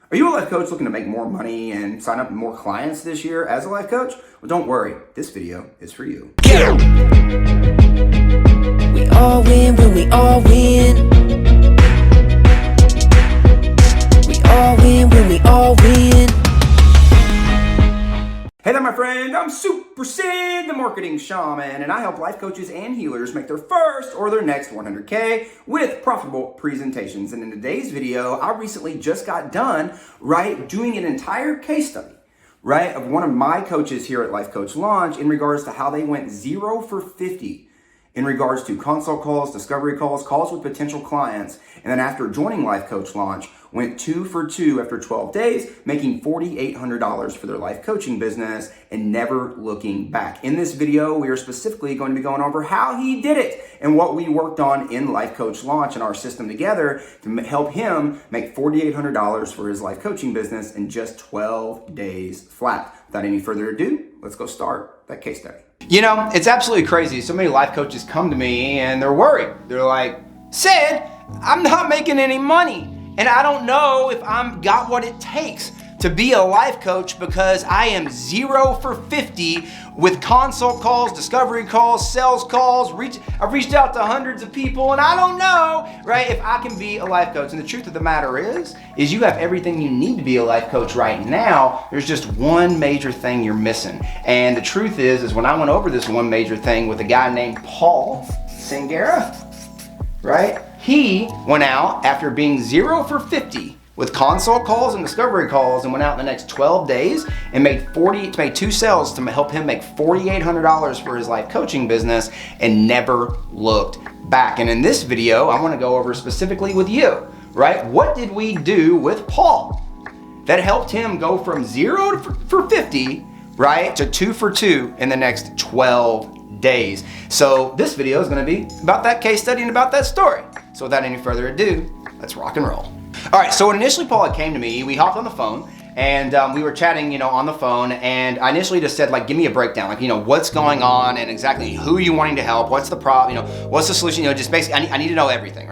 Are you a life coach looking to make more money and sign up more clients this year as a life coach? Well, don't worry. This video is for you. We all win when we all win. We all win when we all win. Hey there, my friend. I'm Super Sid, the marketing shaman, and I help life coaches and healers make their first or their next 100K with profitable presentations. And in today's video, I recently just got done, doing an entire case study, of one of my coaches here at Life Coach Launch in regards to how they went 0 for 50 in regards to consult calls, discovery calls, calls with potential clients, and then after joining Life Coach Launch, went 2 for 2 after 12 days, making $4,800 for their life coaching business and never looking back. In this video, we are specifically going to be going over how he did it and what we worked on in Life Coach Launch and our system together to help him make $4,800 for his life coaching business in just 12 days flat. Without any further ado, let's go start that case study. You know, it's absolutely crazy. So many life coaches come to me and they're worried. They're like, Sid, I'm not making any money. And I don't know if I've got what it takes to be a life coach because I am 0 for 50 with consult calls, discovery calls, sales calls. I've reached out to hundreds of people and I don't know, if I can be a life coach. And the truth of the matter is you have everything you need to be a life coach right now. There's just one major thing you're missing. And the truth is when I went over this one major thing with a guy named Paul Sangera, he went out after being 0 for 50 with consult calls and discovery calls and went out in the next 12 days and made 2 sales to help him make $4,800 for his life coaching business and never looked back. And in this video, I want to go over specifically with you, What did we do with Paul that helped him go from 0 for 50, to 2 for 2 in the next 12 days. So this video is going to be about that case study and about that story. So without any further ado, let's rock and roll. All right, so when initially Paul came to me, we hopped on the phone and we were chatting, on the phone, and I initially just said, give me a breakdown, what's going on and exactly who are you wanting to help, what's the problem, what's the solution, just basically, I need to know everything,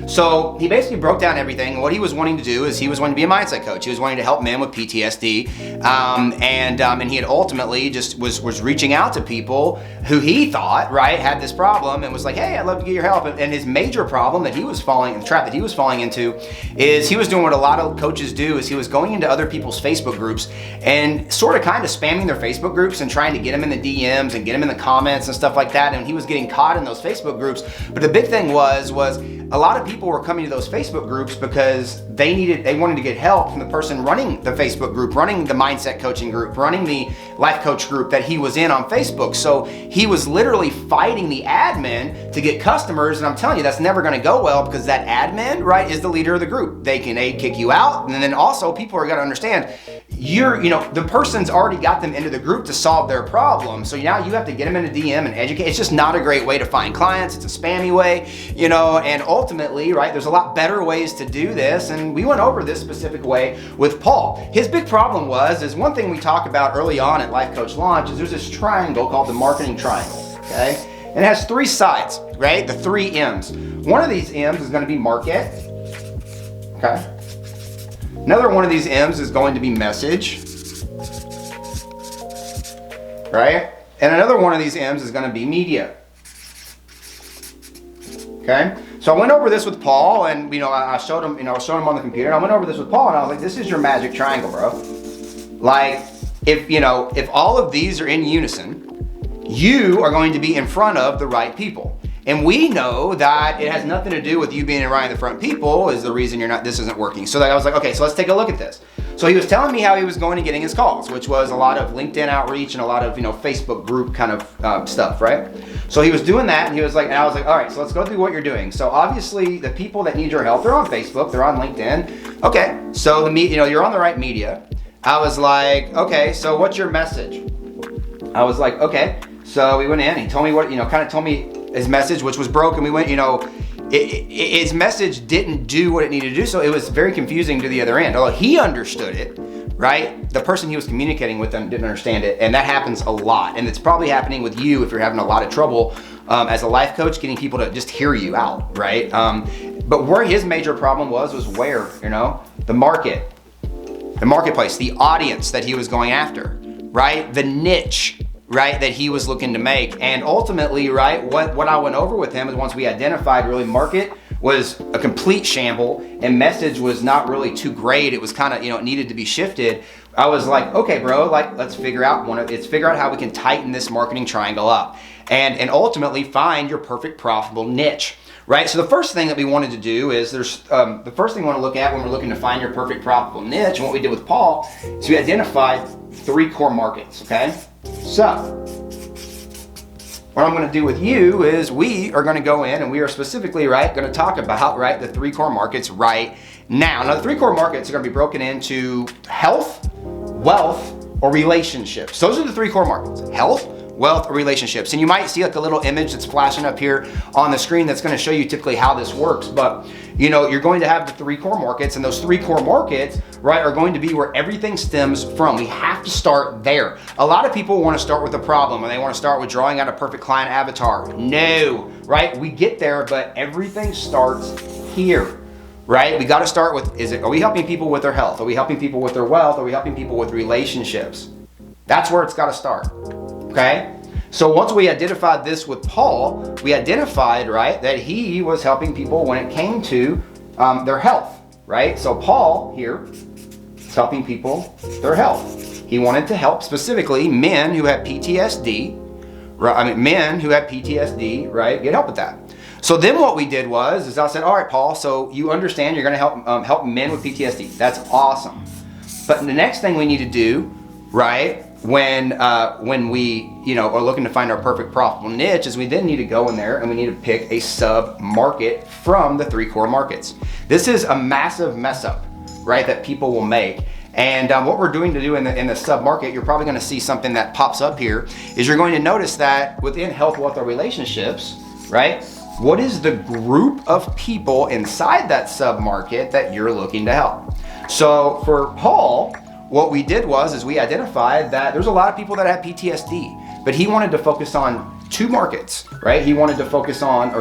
So he basically broke down everything. What he was wanting to do is he was wanting to be a mindset coach. He was wanting to help men with PTSD, and he had ultimately just was reaching out to people who he thought, had this problem and was like, hey, I'd love to get your help. And his major problem that the trap that he was falling into is he was doing what a lot of coaches do is he was going into other people's Facebook groups and sort of kind of spamming their Facebook groups and trying to get them in the DMs and get them in the comments and stuff like that. And he was getting caught in those Facebook groups. But the big thing was a lot of people were coming to those Facebook groups because they wanted to get help from the person running the Facebook group, running the mindset coaching group, running the life coach group that he was in on Facebook. So he was literally fighting the admin to get customers. And I'm telling you, that's never going to go well because that admin, is the leader of the group. They can kick you out. And then also people are going to understand the person's already got them into the group to solve their problem. So now you have to get them in a DM and educate. It's just not a great way to find clients. It's a spammy way, and ultimately, there's a lot better ways to do this. And we went over this specific way with Paul. His big problem is one thing we talk about early on at Life Coach Launch is there's this triangle called the marketing triangle, And it has 3 sides, The 3 M's. One of these M's is going to be market, Another one of these M's is going to be message, And another one of these M's is going to be media. So I went over this with Paul, and I showed him, on the computer. And I went over this with Paul, and I was like, "This is your magic triangle, bro. If all of these are in unison, you are going to be in front of the right people." And we know that it has nothing to do with you being in right in the front people is the reason this isn't working. So I was like, okay, so let's take a look at this. So he was telling me how he was going to getting his calls, which was a lot of LinkedIn outreach and a lot of, Facebook group kind of stuff, So he was doing that, and I was like, all right, so let's go through what you're doing. So obviously the people that need your help, they're on Facebook, they're on LinkedIn. Okay, so you're on the right media. I was like, okay, so what's your message? I was like, okay. So we went in, he told me kind of told me his message, which was broken. We went, his message didn't do what it needed to do, so it was very confusing to the other end. Although he understood it, the person he was communicating with them didn't understand it, and that happens a lot. And it's probably happening with you if you're having a lot of trouble as a life coach, getting people to just hear you out, But where his major problem was where, the market. the marketplace, the audience that he was going after, right? The niche, right, that he was looking to make. And ultimately, right, what I went over with him is once we identified really market was a complete shamble and message was not really too great. It was kind of, it needed to be shifted. I was like, okay, bro, like let's figure out how we can tighten this marketing triangle up and ultimately find your perfect profitable niche. Right, so the first thing that we wanted to do is the first thing we want to look at when we're looking to find your perfect profitable niche, and what we did with Paul is we identified 3 core markets, okay? So, what I'm going to do with you is we are going to go in and we are specifically, right, going to talk about, right, the 3 core markets right now. Now, the 3 core markets are going to be broken into health, wealth, or relationships. Those are the 3 core markets: health, wealth, or relationships. And you might see like a little image that's flashing up here on the screen that's going to show you typically how this works. But you're going to have the 3 core markets, and those 3 core markets, right, are going to be where everything stems from. We have to start there. A lot of people want to start with a problem and they want to start with drawing out a perfect client avatar. No, right? We get there, but everything starts here. Right? We got to start with, are we helping people with their health? Are we helping people with their wealth? Are we helping people with relationships? That's where it's got to start. Okay? So once we identified this with Paul, we identified, right, that he was helping people when it came to their health, right? So Paul here is helping people their health. He wanted to help specifically men who had PTSD, right? Men who had PTSD, right, get help with that. So then what we did was I said, all right, Paul, so you understand you're going to help men with PTSD. That's awesome. But the next thing we need to do, right, when we are looking to find our perfect profitable niche is we then need to go in there and we need to pick a sub market from the 3 core markets. This is a massive mess up, right, that people will make. And what we're doing in the sub market, you're probably going to see something that pops up here is you're going to notice that within health, wealth, or relationships, right, what is the group of people inside that sub market that you're looking to help? So for Paul, what we did was we identified that there's a lot of people that have PTSD, but he wanted to focus on 2 markets, right? He wanted to focus on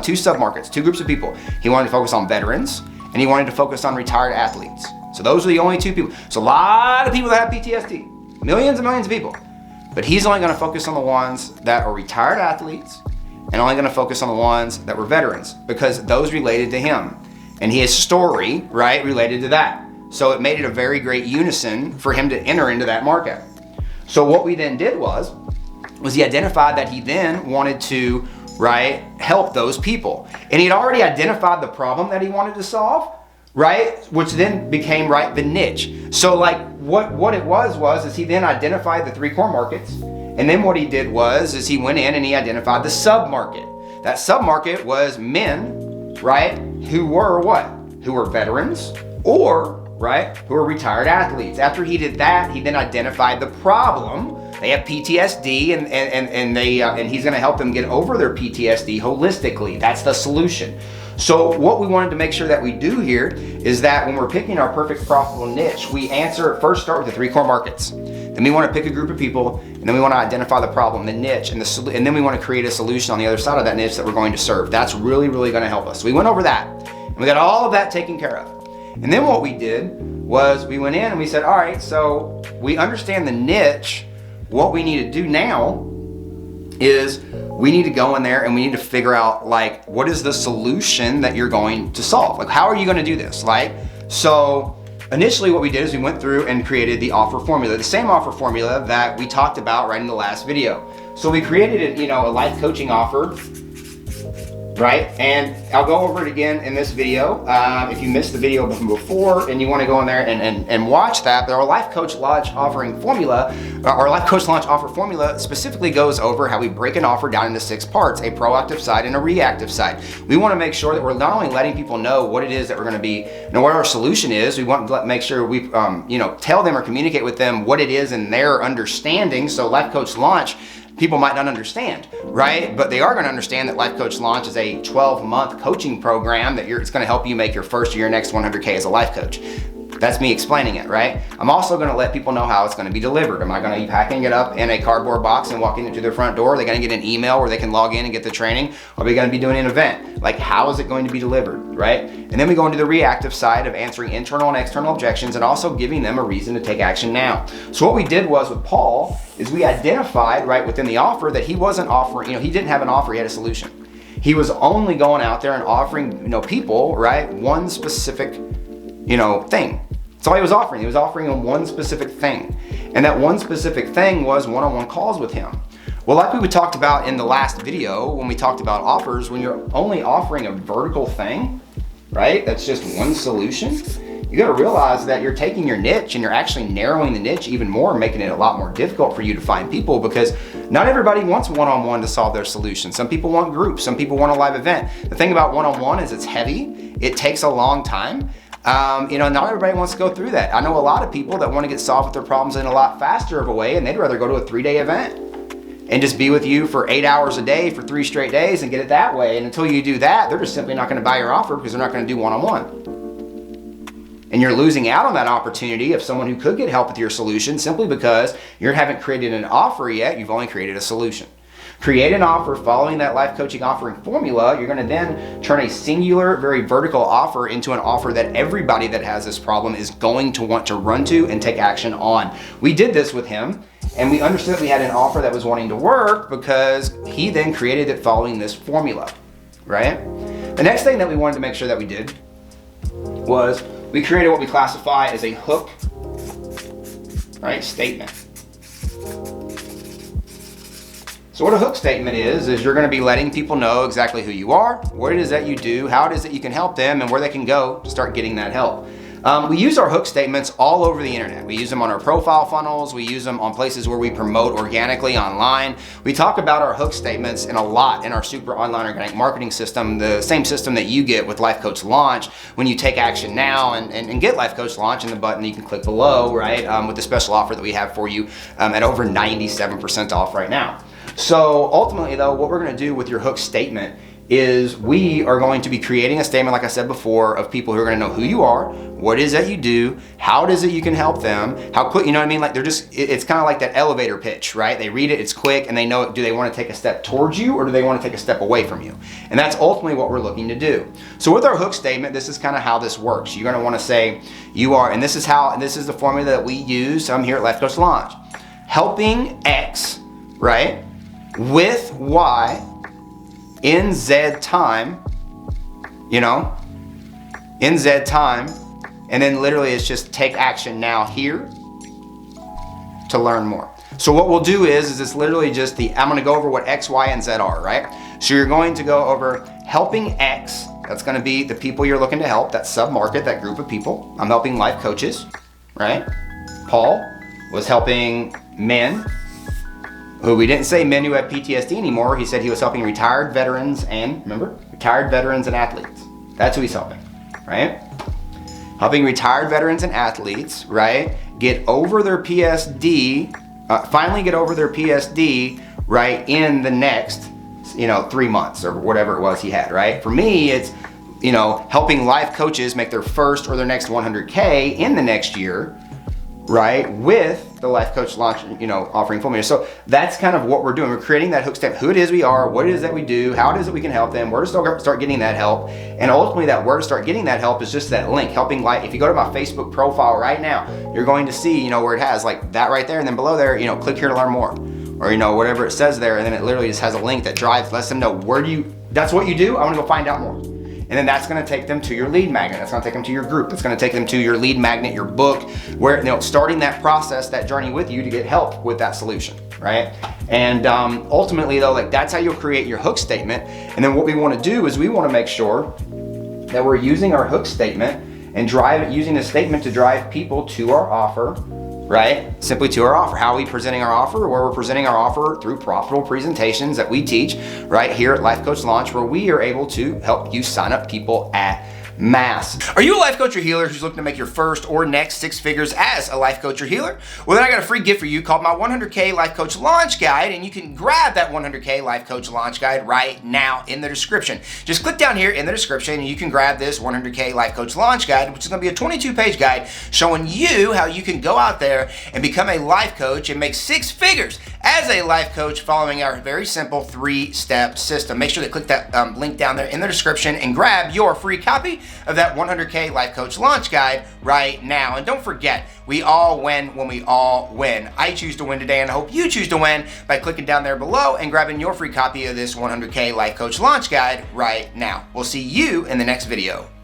2 sub-markets, 2 groups of people. He wanted to focus on veterans, and he wanted to focus on retired athletes. So those are the only 2 people. So a lot of people that have PTSD, millions and millions of people, but he's only gonna focus on the ones that are retired athletes and only gonna focus on the ones that were veterans because those related to him. And his story, right, related to that. So it made it a very great unison for him to enter into that market. So what we then did was he identified that he then wanted to, right, help those people. And he'd already identified the problem that he wanted to solve, right, which then became, right, the niche. So like what it was he then identified the 3 core markets. And then what he did was he went in and he identified the sub-market. That sub-market was men, right, who were what? Who were veterans or, right, who are retired athletes. After he did that, he then identified the problem. They have PTSD and he's gonna help them get over their PTSD holistically. That's the solution. So what we wanted to make sure that we do here is that when we're picking our perfect profitable niche, we first start with the 3 core markets. Then we want to pick a group of people, and then we want to identify the problem, the niche, and then we want to create a solution on the other side of that niche that we're going to serve. That's really, really going to help us. So we went over that, and we got all of that taken care of. And then what we did was we went in and we said, all right, so we understand the niche. What we need to do now is we need to go in there and we need to figure out, like, what is the solution that you're going to solve? Like, how are you going to do this? Like, so initially what we did is we went through and created the offer formula, the same offer formula that we talked about right in the last video. So we created a life coaching offer, right? And I'll go over it again in this video. If you missed the video from before and you want to go in there and watch that, our life coach launch offering formula, our life coach launch offer formula specifically goes over how we break an offer down into 6 parts, a proactive side and a reactive side. We want to make sure that we're not only letting people know what it is that we're going to be, what our solution is. We want to make sure we, tell them or communicate with them what it is in their understanding. So life coach launch, people might not understand, right? But they are going to understand that Life Coach Launch is a 12-month coaching program that it's going to help you make your first or your next 100K as a life coach. That's me explaining it, right? I'm also gonna let people know how it's gonna be delivered. Am I gonna be packing it up in a cardboard box and walking it to their front door? Are they gonna get an email where they can log in and get the training? Are we gonna be doing an event? Like, how is it going to be delivered, right? And then we go into the reactive side of answering internal and external objections and also giving them a reason to take action now. So what we did was with Paul is we identified right within the offer that he wasn't offering, he didn't have an offer, he had a solution. He was only going out there and offering, people, right, one specific, thing. That's all he was offering. He was offering them one specific thing. And that one specific thing was one-on-one calls with him. Well, like we talked about in the last video when we talked about offers, when you're only offering a vertical thing, right, that's just one solution, you got to realize that you're taking your niche and you're actually narrowing the niche even more, making it a lot more difficult for you to find people, because not everybody wants one-on-one to solve their solution. Some people want groups, some people want a live event. The thing about one-on-one is it's heavy, it takes a long time. Not everybody wants to go through that. I know a lot of people that want to get solved with their problems in a lot faster of a way, and they'd rather go to a 3-day event and just be with you for 8 hours a day for 3 straight days and get it that way. And until you do that, they're just simply not going to buy your offer because they're not going to do one-on-one. And you're losing out on that opportunity of someone who could get help with your solution simply because you haven't created an offer yet, you've only created a solution. Create an offer following that life coaching offering formula. You're going to then turn a singular, very vertical offer into an offer that everybody that has this problem is going to want to run to and take action on. We did this with him, and we understood we had an offer that was wanting to work because he then created it following this formula, right? The next thing that we wanted to make sure that we did was we created what we classify as a hook, right, statement. So what a hook statement is you're going to be letting people know exactly who you are, what it is that you do, how it is that you can help them, and where they can go to start getting that help. We use our hook statements all over the internet. We use them on our profile funnels. We use them on places where we promote organically online. We talk about our hook statements in a lot in our super online organic marketing system, the same system that you get with Life Coach Launch when you take action now and get Life Coach Launch in the button that you can click below, right, with the special offer that we have for you at over 97% off right now. So ultimately though, what we're going to do with your hook statement is we are going to be creating a statement, like I said before, of people who are going to know who you are, what it is that you do, how it is that you can help them, how quick, like it's kind of like that elevator pitch, right? They read it, it's quick, and they know, do they want to take a step towards you or do they want to take a step away from you? And that's ultimately what we're looking to do. So with our hook statement, this is kind of how this works. You're going to want to say you are, and this is the formula that we use here at Life Coach Launch. Helping X, right, with Y in Z time, in Z time, and then literally it's just take action now here to learn more. So what we'll do is it's literally just I'm going to go over what X, Y, and Z are, right? So you're going to go over helping X. That's going to be the people you're looking to help, that sub-market, that group of people. I'm helping life coaches, right? Paul was helping men who we didn't say men who have PTSD anymore. He said he was helping retired veterans and athletes. That's who he's helping, right? Helping retired veterans and athletes, right, get over their PSD, finally get over their PSD, right, in the next, 3 months or whatever it was he had, right? For me, it's, helping life coaches make their first or their next 100K in the next year, right, with the Life Coach Launch, offering formula. So that's kind of what we're doing. We're creating that hook step, who it is we are, what it is that we do, how it is that we can help them, where to start getting that help. And ultimately that where to start getting that help is just that link, helping life. If you go to my Facebook profile right now, you're going to see, where it has like that right there, and then below there, click here to learn more, or whatever it says there, and then it literally just has a link that lets them know that's what you do, I want to go find out more. And then that's going to take them to your lead magnet. That's going to take them to your group. That's going to take them to your lead magnet, your book, where starting that process, that journey with you to get help with that solution, right? And ultimately though, that's how you'll create your hook statement. And then what we want to do is we want to make sure that we're using our hook statement and using the statement to drive people to our offer, right? Simply to our offer. How are we presenting our offer? Where we're presenting our offer through profitable presentations that we teach right here at Life Coach Launch, where we are able to help you sign up people at mass. Are you a life coach or healer who's looking to make your first or next 6 figures as a life coach or healer? Well, then I got a free gift for you called my 100K Life Coach Launch Guide, and you can grab that 100K Life Coach Launch Guide right now in the description. Just click down here in the description and you can grab this 100K Life Coach Launch Guide, which is going to be a 22-page guide showing you how you can go out there and become a life coach and make 6 figures as a life coach following our very simple 3-step system. Make sure to click that link down there in the description and grab your free copy of that 100K Life Coach Launch Guide right now. And don't forget, we all win when we all win. I choose to win today, and I hope you choose to win by clicking down there below and grabbing your free copy of this 100K Life Coach Launch Guide right now. We'll see you in the next video.